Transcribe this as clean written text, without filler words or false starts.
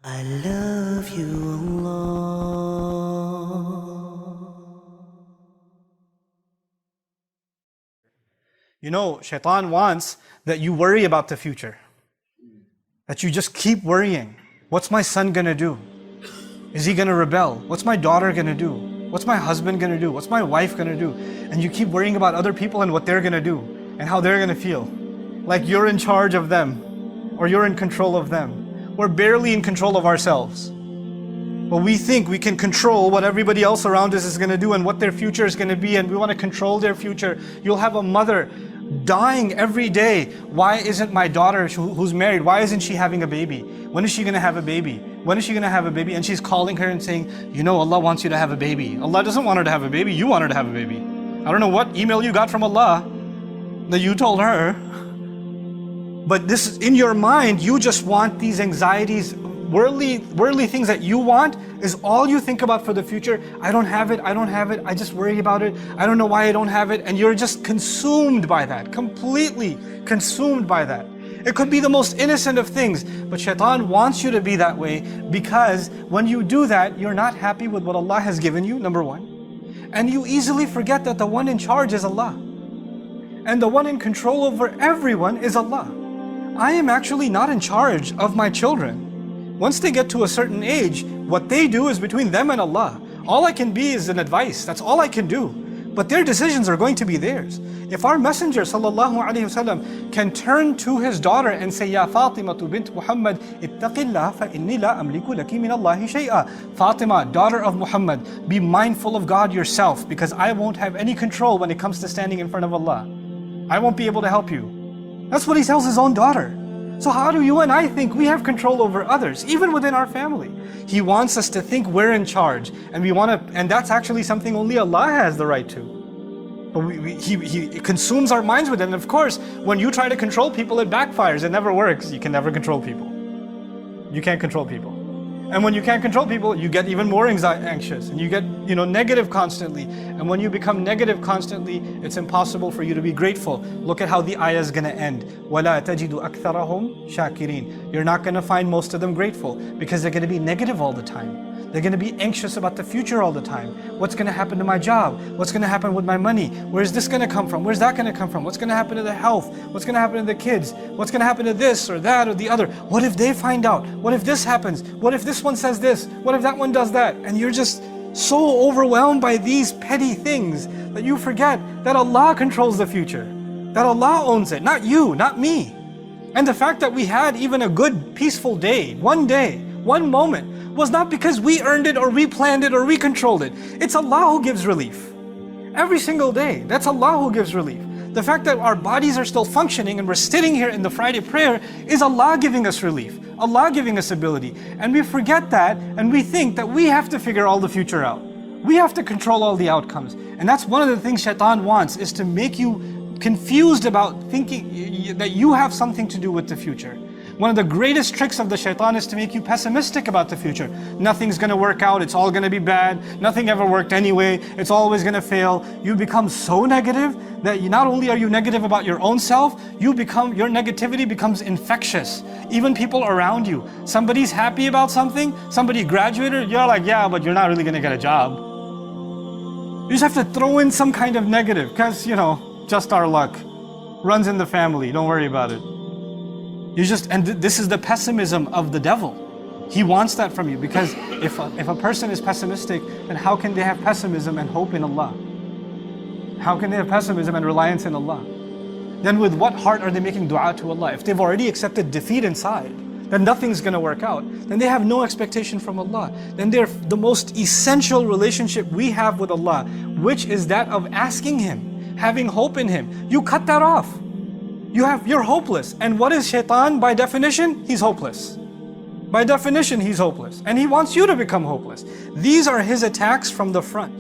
I love you, Allah. You know, shaitan wants that you worry about the future. That you just keep worrying. What's my son gonna do? Is he gonna rebel? What's my daughter gonna do? What's my husband gonna do? What's my wife gonna do? And you keep worrying about other people and what they're gonna do and how they're gonna feel. Like you're in charge of them or you're in control of them. We're barely in control of ourselves. But we think we can control what everybody else around us is gonna do and what their future is gonna be, and we wanna control their future. You'll have a mother dying every day. Why isn't my daughter who's married, why isn't she having a baby? When is she gonna have a baby? When is she gonna have a baby? And she's calling her and saying, you know, Allah wants you to have a baby. Allah doesn't want her to have a baby, you want her to have a baby. I don't know what email you got from Allah that you told her. But this is in your mind, you just want these anxieties, worldly things that you want is all you think about for the future. I don't have it, I just worry about it. I don't know why I don't have it. And you're just consumed by that, completely consumed by that. It could be the most innocent of things, but shaitan wants you to be that way because when you do that, you're not happy with what Allah has given you, number one. And you easily forget that the one in charge is Allah. And the one in control over everyone is Allah. I am actually not in charge of my children. Once they get to a certain age, what they do is between them and Allah. All I can be is an advice, that's all I can do. But their decisions are going to be theirs. If our Messenger ﷺ can turn to his daughter and say, Ya Fatima bint Muhammad, ittaqillah fa inni la amliku laki min Allahi shay'a. Fatima, daughter of Muhammad, be mindful of God yourself because I won't have any control when it comes to standing in front of Allah. I won't be able to help you. That's what he tells his own daughter. So how do you and I think we have control over others, even within our family? He wants us to think we're in charge, and and that's actually something only Allah has the right to. But He consumes our minds with it, and of course, when you try to control people, it backfires, it never works. You can never control people. You can't control people. And when you can't control people, you get even more anxious, and you get negative constantly. And when you become negative constantly, it's impossible for you to be grateful. Look at how the ayah is going to end. وَلَا تَجِدُ أَكْثَرَهُمْ شَاكِرِينَ. You're not going to find most of them grateful because they're going to be negative all the time. They're going to be anxious about the future all the time. What's going to happen to my job? What's going to happen with my money? Where's this going to come from? Where's that going to come from? What's going to happen to the health? What's going to happen to the kids? What's going to happen to this or that or the other? What if they find out? What if this happens? What if this one says this? What if that one does that? And you're just so overwhelmed by these petty things that you forget that Allah controls the future. That Allah owns it, not you, not me. And the fact that we had even a good, peaceful day, one moment, was not because we earned it or we planned it or we controlled it. It's Allah who gives relief. Every single day, that's Allah who gives relief. The fact that our bodies are still functioning and we're sitting here in the Friday prayer is Allah giving us relief, Allah giving us ability. And we forget that and we think that we have to figure all the future out. We have to control all the outcomes. And that's one of the things shaitan wants, is to make you confused about thinking that you have something to do with the future. One of the greatest tricks of the shaitan is to make you pessimistic about the future. Nothing's going to work out, it's all going to be bad, nothing ever worked anyway, it's always going to fail. You become so negative that not only are you negative about your own self, your negativity becomes infectious. Even people around you. Somebody's happy about something, somebody graduated, you're like, yeah, but you're not really going to get a job. You just have to throw in some kind of negative, because, just our luck. Runs in the family, don't worry about it. This is the pessimism of the devil. He wants that from you, because if a person is pessimistic, then how can they have pessimism and hope in Allah? How can they have pessimism and reliance in Allah? Then with what heart are they making dua to Allah? If they've already accepted defeat inside, then nothing's going to work out. Then they have no expectation from Allah. Then they're the most essential relationship we have with Allah, which is that of asking Him, having hope in Him. You cut that off. You're hopeless. And what is shaitan by definition? He's hopeless. By definition, he's hopeless. And he wants you to become hopeless. These are his attacks from the front.